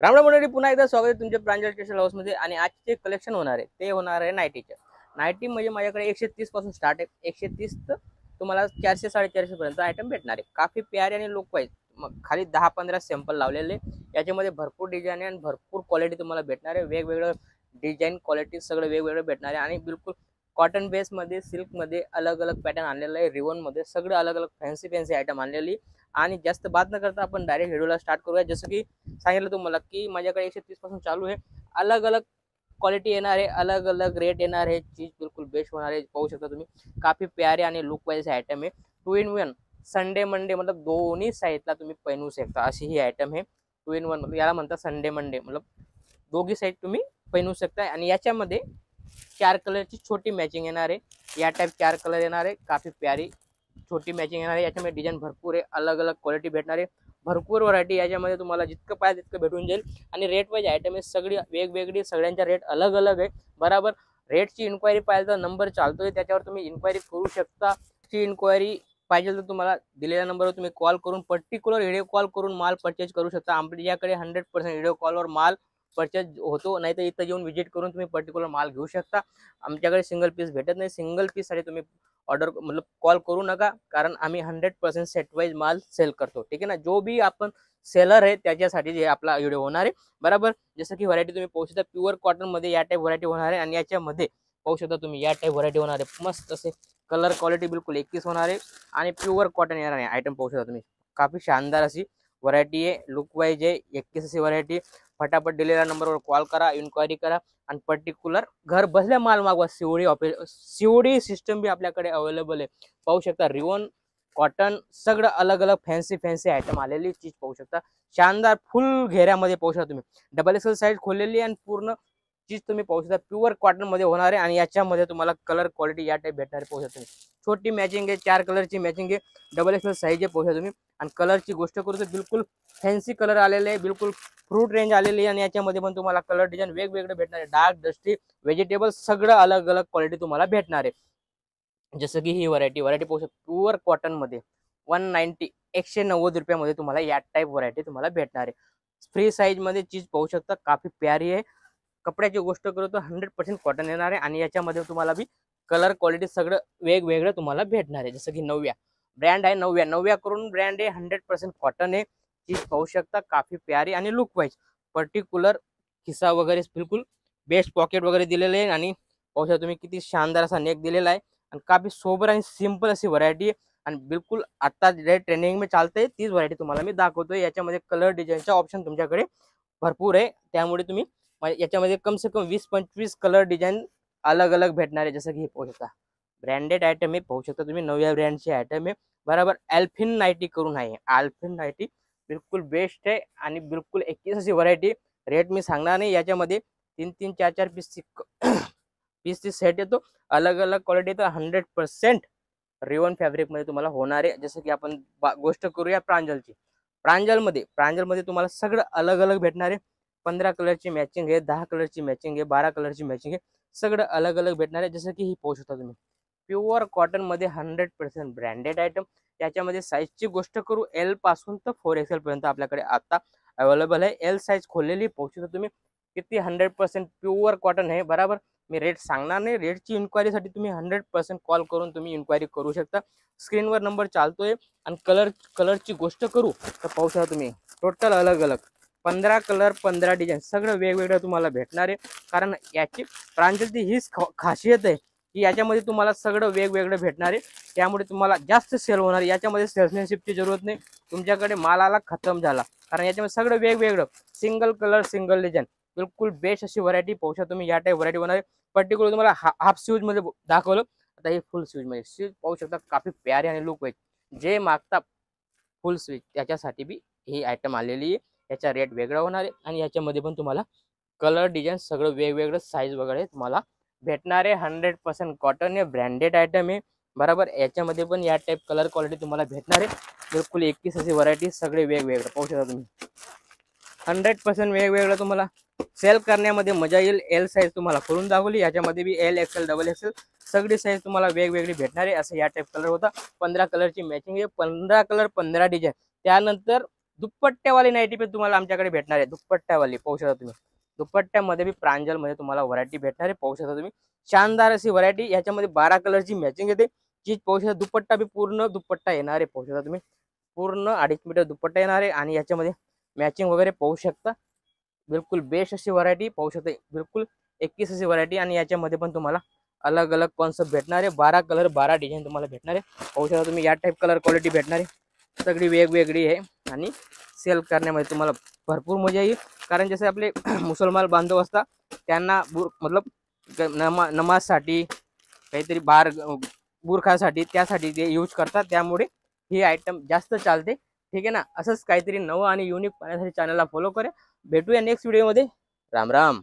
राम राम मंडळी, पुन्हा एकदा स्वागत आहे तुमच्या प्रांजल स्पेशल हाऊस मध्ये. आणि आजचे कलेक्शन होणार आहे ते होणार आहे नाईटीचे. नाईटी म्हणजे माझ्याकडे 130 पासून स्टार्ट आहे. 130 तर तुम्हाला 400 450 पर्यंत आयटम भेटणार आहे. काफी प्यारे आणि लुक वाईज. मग खाली 10-15 सॅम्पल लावलेले. याच्यामध्ये भरपूर डिझाईन आणि भरपूर क्वालिटी तुम्हाला भेटणार आहे. वेगवेगळं डिझाईन क्वालिटी सगळं वेगवेगळं भेटणार आहे. आणि बिलकुल कॉटन बेस मध्ये, सिल्क मध्ये अलग अलग पॅटर्न आणलेलं आहे. रिवॉन मध्ये सगळं अलग अलग फॅन्सी आयटम आणलेली. आणि जास्त बात न करता आपण डायरेक्ट व्हिडिओला स्टार्ट करूया. जसं की सांगितलं तुम्हाला की माझ्याकडे 130 पासून चालू आहे. अलग अलग क्वालिटी येणार आहे, अलग अलग रेट येणार आहे. चीज बिलकुल बेस्ट होणार आहे. पाहू शकता तुम्ही, काफी प्यारे आणि लुक वाईज आयटम आहे. 2 in 1 संडे मंडे मतलब दोन्ही साईडला तुम्ही पहनू शकता अशी ही आयटम आहे. 2 in 1 मतलब याला म्हणतात संडे मंडे, मतलब दोघी साईड तुम्ही पहनू शकता. आणि याच्यामध्ये 4 कलरची छोटी मॅचिंग येणार आहे. या टाइप 4 कलर येणार आहे. काफी प्यारी छोटी मॅचिंग येणार आहे. याच्यामध्ये डिझाईन भरपूर आहे, अलग अलग क्वालिटी भेटणार आहे. भरपूर व्हरायटी याच्यामध्ये तुम्हाला जितकं पाहिजे तितकं भेटून जाईल. आणि रेट वाईज आयटम आहे सगळी वेगवेगळी, सगळ्यांच्या रेट अलग अलग आहे. बराबर. रेटची इन्क्वायरी पाहिजे तर नंबर चालतोय, त्याच्यावर तुम्ही इन्क्वायरी करू शकता. ची इन्क्वायरी पाहिजे तर तुम्हाला दिलेल्या नंबरवर तुम्ही कॉल करून पर्टिक्युलर व्हिडिओ कॉल करून माल परचेज करू शकता. आपल्याकडे 100% व्हिडिओ कॉलवर माल परचेज होतो. नाही तर इथं येऊन व्हिजिट करून तुम्ही पर्टिक्युलर माल घेऊ शकता. आमच्याकडे सिंगल पीस भेटत नाही. सिंगल पीससाठी तुम्ही ऑर्डर मतलब कॉल करू नका, कारण आम्ही 100% सेट वाईज माल सेल करतो. ठीक आहे ना. जो भी आपण सेलर आहे त्याच्यासाठी जे आपला व्हिडिओ होणार आहे. बरोबर. जसं की व्हरायटी तुम्ही पाहू शकता, प्युअर कॉटन मध्ये या टाइप व्हरायटी होणार आहे. आणि याच्यामध्ये पाहू शकता तुम्ही या टाइप व्हरायटी होणार आहे. मस्त असे कलर क्वालिटी बिलकुल 21 होणार आहे. आणि प्युअर कॉटन येणार आहे. आयटम पाहू शकता तुम्ही, काफी शानदार अशी व्हरायटी आहे. लुक वाईज आहे 21 अशी व्हरायटी. फटाफट दिलेल्या नंबरवर कॉल करा, इन्क्वायरी करा आणि पर्टिक्युलर घर बसल्या माल मागवा. सीओडी ऑफिस, सीओडी सिस्टम बी आपल्याकडे अवेलेबल आहे. पाहू शकता रिवॉन कॉटन सगळं अलग अलग फॅन्सी आयटम आलेली चीज पाहू शकता. शानदार फुल घेऱ्यामध्ये पाहू शकता तुम्ही. डबल एक्सेल साईज खोललेली आणि पूर्ण चीज तुम्ही पाहू शकता. प्युअर कॉटन मध्ये होणार आहे. आणि याच्यामध्ये तुम्हाला कलर क्वालिटी या टाइप भेटणार आहे. पाहू शकता तुम्ही, छोटी मॅचिंग आहे, 4 कलरची मॅचिंग आहे, डबल एक्सेल साईज आहे. पाहू शकता तुम्ही. आणि कलरची गोष्ट करू तर बिलकुल फॅन्सी कलर आलेले आहे, बिलकुल फ्रूट रेंज आलेली आहे. आणि याच्यामध्ये पण तुम्हाला कलर डिझाईन वेगवेगळे भेटणार आहे. डार्क, डस्टी, व्हेजिटेबल सगळं अलग अलग क्वालिटी तुम्हाला भेटणार आहे. जसं की ही व्हरायटी पाहू शकता, प्युअर कॉटन मध्ये 190 190 रुपयामध्ये तुम्हाला या टाइप व्हरायटी तुम्हाला भेटणार आहे. फ्री साईज मध्ये चीज पाहू शकता, काफी प्यारी आहे. कपड्याची गोष्ट करू तर 100% कॉटन येणार आहे. आणि याच्यामध्ये तुम्हाला बी कलर क्वालिटी सगळं वेगवेगळं तुम्हाला भेटणार आहे. जसं की नव्या ब्रँड आहे, नव्या करून ब्रँड आहे, 100% कॉटन आहे. चीज पाहू शकता, काफी प्यारी आणि लुक वाईज पर्टिक्युलर खिसा वगैरे बिलकुल बेस्ट पॉकेट वगैरे दिलेले आहे. आणि पाहू शकता तुम्ही किती शानदार असा नेक दिलेला आहे. आणि काफी सोबर आणि सिंपल अशी व्हरायटी आहे. आणि बिलकुल आता जे ट्रेंडिंग में चालते तीच व्हरायटी तुम्हाला मी दाखवतोय. याच्यामध्ये कलर डिझाईनचा ऑप्शन तुमच्याकडे भरपूर आहे. त्यामुळे तुम्ही याच्यामध्ये कम से कम 20-25 कलर डिझाईन अलग अलग भेटणार आहे. जसं की हे पाहू शकता, ब्रँडेड आयटम आहे. पाहू शकता तुम्ही, नव्या ब्रँडचे आयटम आहे. बरोबर. अल्फिन नाईटी करून आहे. अल्फिन नाईटी बिलकुल बेस्ट आहे. आणि बिलकुल 21 अशी व्हरायटी. रेट मी सांगणार नाही. याच्यामध्ये 3-3, 4-4 पीस पीसची सेट येतो. अलग अलग क्वालिटी येतो. 100% रिवॉन फॅब्रिक मध्ये तुम्हाला होणार आहे. जसं की आपण गोष्ट करूया प्रांजलची. प्रांजलमध्ये तुम्हाला सगळं अलग अलग भेटणार आहे. 15 कलरची मॅचिंग आहे, 10 कलरची मॅचिंग आहे, 12 कलरची मॅचिंग आहे. सगळं अलग अलग भेटणार आहे. जसं की ही पाहू शकता तुम्ही, प्युअर कॉटन मध्ये 100% ब्रँडेड आयटम. याच्यामध्ये साईजची गोष्ट करू, एल पासून तर 4XL पर्यंत आपल्याकडे आता अवेलेबल आहे. एल साईज खोललेली पाहू शकता तुम्ही, किती 100% प्युअर कॉटन आहे. बरोबर. मी रेट सांगणार नाही. रेटची इन्क्वायरीसाठी तुम्ही 100% कॉल करून तुम्ही इन्क्वायरी करू शकता. स्क्रीनवर नंबर चालतोय. आणि कलरची गोष्ट करू तर पाहू शकता तुम्ही, टोटल अलग अलग 15 कलर, 15 डिझाईन सगळं वेगवेगळं तुम्हाला भेटणार आहे. कारण याची प्रांजलची हीच खासियत आहे की याच्यामध्ये तुम्हाला सगळं वेगवेगळं भेटणार आहे. त्यामुळे तुम्हाला जास्त सेल होणार. याच्यामध्ये सेल्समॅनशिपची जरूरत नाही. तुमच्याकडे माल आला खतम झाला. कारण याच्यामध्ये सगळं वेगवेगळं सिंगल कलर, सिंगल डिझाईन, बिलकुल बेस्ट अशी व्हरायटी पाहू शकता तुम्ही. या टाइप व्हरायटी होणार आहे. पर्टिक्युलर तुम्हाला हाफ स्लीव्ह मध्ये दाखवलं, आता हे फुल स्लीव्ह मध्ये. स्लीव्ह पाहू शकता, काफी प्यारे आणि लुक वाईज. जे मागता फुल स्लीव्ह त्याच्यासाठी बी ही आयटम आलेली आहे. याचा रेट वेगळा होणार आहे. आणि याच्यामध्ये पण तुम्हाला कलर डिझाईन सगळं वेगवेगळं साईज वगैरे तुम्हाला भेटणार आहे. 100% कॉटन आहे, ब्रँडेड आयटम आहे. बरोबर. याच्यामध्ये पण या टाइप कलर क्वालिटी तुम्हाला भेटणार आहे. बिलकुल 21 अशी व्हरायटी, सगळे वेगवेगळे पाहू शकता तुम्ही. 100% वेगवेगळं तुम्हाला सेल करण्यामध्ये मजा येईल. एल साईज तुम्हाला खोलून दाखवली. याच्यामध्ये बी एल, एक्सेल, डबल एक्सेल सगळी साईज तुम्हाला वेगवेगळी भेटणार आहे. असं या टाइप कलर होता. 15 कलरची मॅचिंग आहे. 15 कलर, 15 डिझाईन. त्यानंतर दुपट्ट्यावाली नाईटी पण तुम्हाला आमच्याकडे भेटणार आहे. दुपट्ट्यावाली पाहू शकता तुम्ही. दुपट्ट्यामध्ये बी प्रांजलमध्ये तुम्हाला व्हरायटी भेटणार आहे. पाहू शकता तुम्ही शानदार अशी व्हरायटी. याच्यामध्ये 12 कलरची मॅचिंग येते. चीज पाहू शकता. दुपट्टा बी पूर्ण दुपट्टा येणार आहे. पाहू शकता तुम्ही पूर्ण 2.5 मीटर दुपट्टा येणार आहे आणि याच्यामध्ये मॅचिंग वगैरे पाहू शकता. बिलकुल बेस्ट अशी व्हरायटी पाहू शकता. बिलकुल 21 अशी व्हरायटी आणि याच्यामध्ये पण तुम्हाला अलग अलग कॉन्सेप्ट भेटणार आहे. 12 कलर 12 डिझाईन तुम्हाला भेटणार आहे. पाहू शकता तुम्ही या टाईप कलर क्वालिटी भेटणार आहे. सगळी वेगवेगळी आहे आणि सेल करण्यामध्ये तुम्हाला भरपूर मजा येईल. कारण जसे आपले मुसलमान बांधव असतात त्यांना नमाजसाठी काहीतरी बार बुरखासाठी त्यासाठी ते यूज करतात. त्यामुळे ही आयटम जास्त चालते. ठीक आहे ना. असंच काहीतरी नवं आणि युनिक पाहण्यासाठी चॅनलला फॉलो करा. भेटूया नेक्स्ट व्हिडिओमध्ये. राम राम.